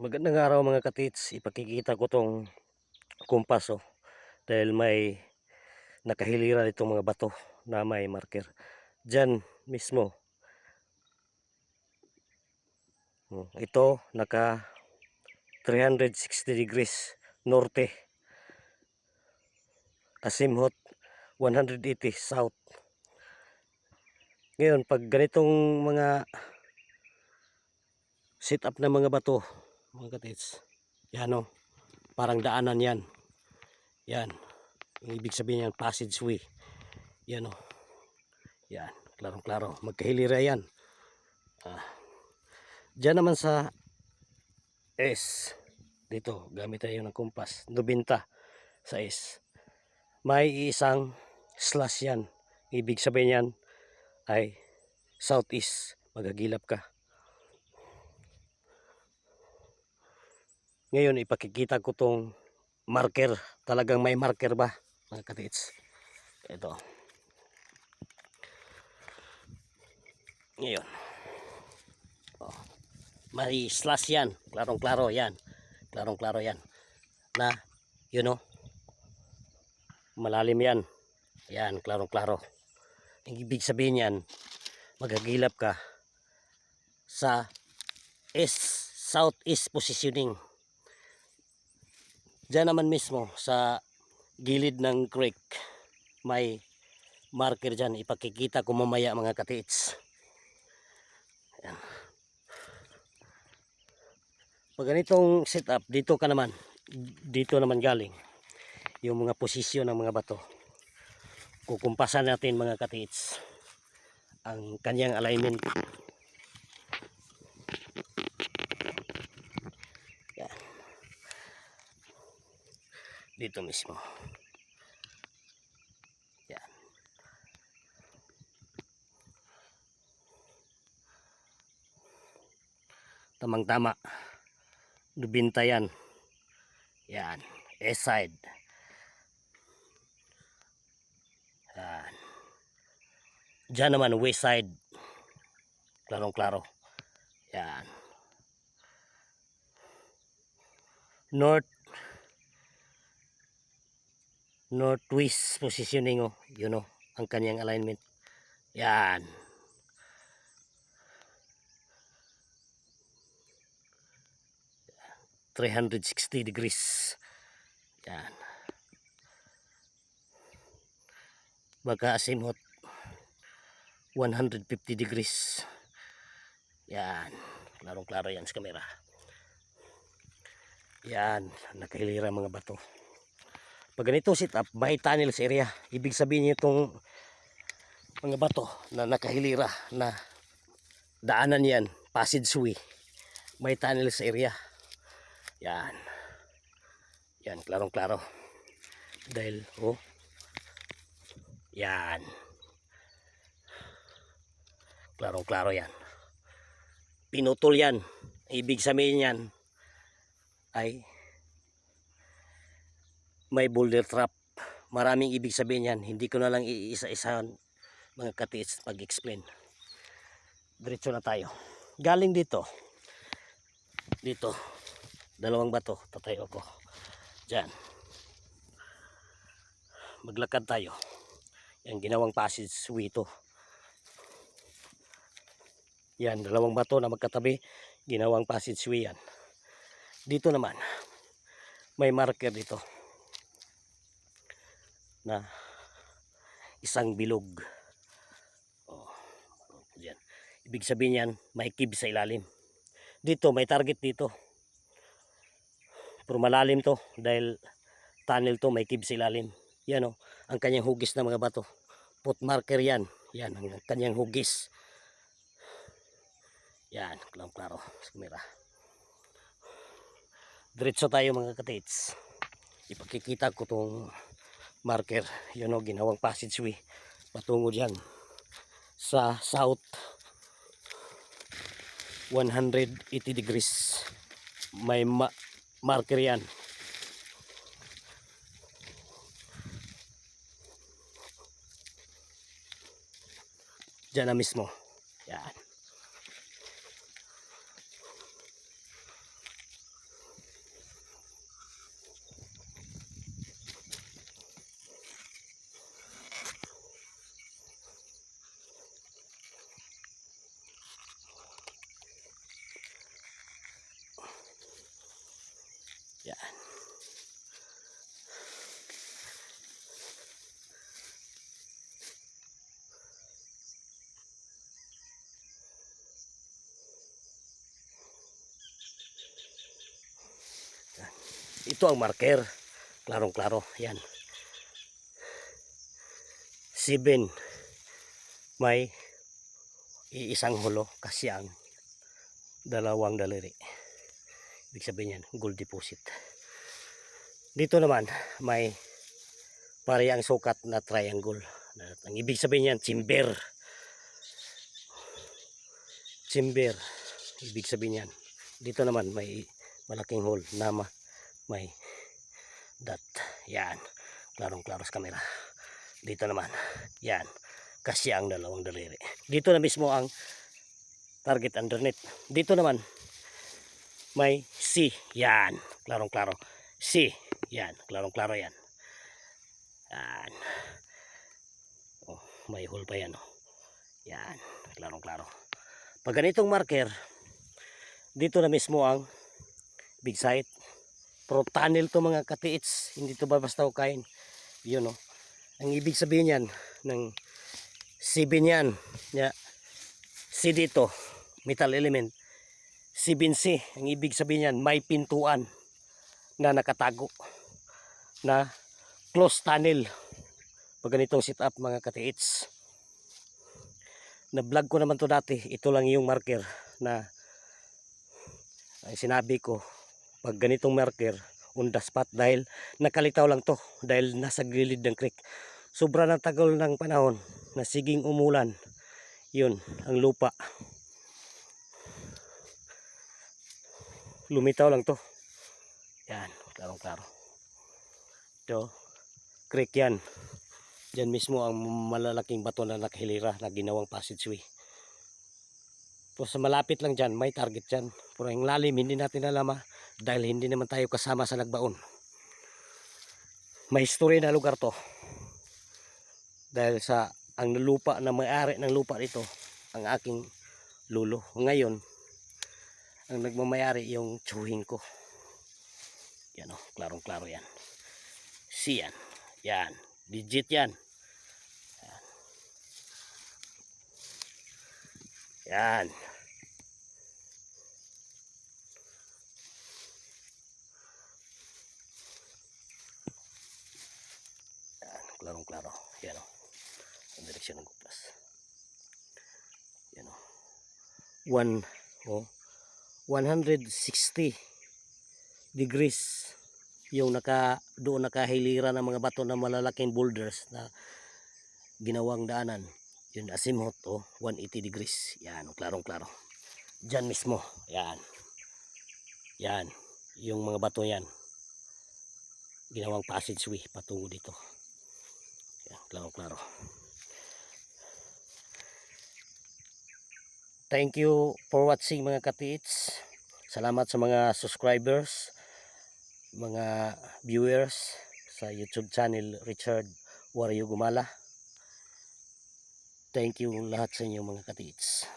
Magandang araw mga katits, ipakikita ko tong kumpas dahil may nakahiliran itong mga bato na may marker. Diyan mismo. Ito naka 360 degrees norte. Asimhot 180 south. Ngayon pag ganitong mga sit up na mga bato mga katits, yan parang daanan yan. Yan. Ibig sabihin yan passageway. Yan yan, klarong-klaro. Magkahilira yan. Diyan naman sa S, dito gamit tayo ng kumpas, 90 sa S. May isang slash yan. Ibig sabihin yan ay southeast. Magagilap ka. Ngayon ipakikita ko tong marker. Talagang may marker ba mga katits? Ito. Ngayon. May slash yan. Klarong-klaro yan. Klarong-klaro yan. Na, malalim yan. Yan, klarong-klaro. Ang ibig sabihin yan, magagilap ka sa southeast positioning. Diyan naman mismo sa gilid ng creek, may marker dyan. Ipakikita ko mamaya mga katits. Yan. Pag ganitong setup, dito naman galing yung mga posisyon ng mga bato. Kukumpasan natin mga katits ang kanyang alignment. Yan. Dito mismo. Yan. Tamang-tama. Dubinta yan. Yan. East side. Yan. Diyan naman west side. Klarong-klaro. Yan. Northwest positioning ang kanyang alignment. Yan. Yan. 360 degrees. Yan. Baka asimhot 150 degrees. Yan. Klarong-klaro yan sa kamera. Yan. Nakahilira mga bato. Pag ganito sit up, may tunnel sa area. Ibig sabihin itong mga bato na nakahilira na daanan yan, passageway. May tunnel sa area. Yan. Yan, klarong-klaro. Dahil, yan. Klarong-klaro yan. Pinutol yan. Ibig sabihin yan ay may boulder trap. Maraming ibig sabihin yan. Hindi ko na lang iisa-isahan mga katits pag-explain. Diretso na tayo. Galing dito. Dito. Dalawang bato. Tatayo ko. Diyan. Maglakad tayo. Yan, ginawang passageway ito. Yan, dalawang bato na magkatabi. Ginawang passageway yan. Dito naman, may marker dito na isang bilog. Yan. Ibig sabihin yan, may cave sa ilalim. Dito, may target dito. Pero malalim to dahil tunnel to, may cave sa ilalim. Yan ang kanyang hugis ng mga bato. Foot marker yan. Yan ang kanyang hugis. Yan, klaro sa kamera. Diretso tayo mga katits. Ipakikita ko tong marker. Yun ginawang passageway. Patungo dyan sa south 180 degrees. May marker yan. Diyan na mismo. Yan. Ito ang marker. Klarong klaro. Yan. 7. May iisang hulo kasi ang dalawang daliri. Ibig sabihin yan, gold deposit. Dito naman, may parehang sukat na triangle. Ang ibig sabihin yan, chamber. Chamber. Ibig sabihin yan. Dito naman, may malaking hole na may dot. Yan. Klarong-klaro sa camera. Dito naman, yan. Kasi ang dalawang daliri. Dito na mismo ang target underneath. Dito naman, may C. Yan. Klarong-klaro. C. Yan. Klarong-klaro yan. Yan. Oh, may hole pa yan. Oh. Yan. Klarong-klaro. Pag ganitong marker, dito na mismo ang big site. Pro tunnel to mga katiits. Hindi to basta kain. Yun, oh. Ang ibig sabihin yan, ng 7 yan. C dito, metal element. 7C, ang ibig sabihin yan, may pintuan na nakatago na close tunnel. Pag ganitong setup mga katiits, na vlog ko naman to dati. Ito lang yung marker na ay sinabi ko, pag ganitong marker on the spot, dahil nakalitaw lang to dahil nasa gilid ng creek. Sobra na tagal ng panahon na siging umulan, yun ang lupa lumitaw lang to. Yan, klarong klaro. Ito, creek yan. Diyan mismo ang malalaking bato na nakahilira na ginawang passageway. So, sa malapit lang dyan, may target dyan. Pero yung lalim, hindi natin alam dahil hindi naman tayo kasama sa nagbaon. May history na lugar to. Dahil sa ang lupa na may-ari ng lupa dito, ang aking lolo. Ngayon, ang nagmamayari yung tsuhin ko. Yan, oh, klarong klaro yan. C yan. Yan. Legit yan. Yan. Yan. Yan. Klarong klaro. Yan, oh. Ang direksyon ng kuplas. Yan, oh. 160 degrees yung doon nakahilira ng mga bato na malalaking boulders na ginawang daanan. Yun asimhot, 180 degrees. Yan, klarong klaro. Diyan mismo. Yan. Yan. Yung mga bato yan. Ginawang passageway patungo dito. Yan, klarong klaro. Thank you for watching mga katiits. Salamat sa mga subscribers, mga viewers sa YouTube channel Richard Wario Gumala. Thank you lahat sa inyo mga katiits.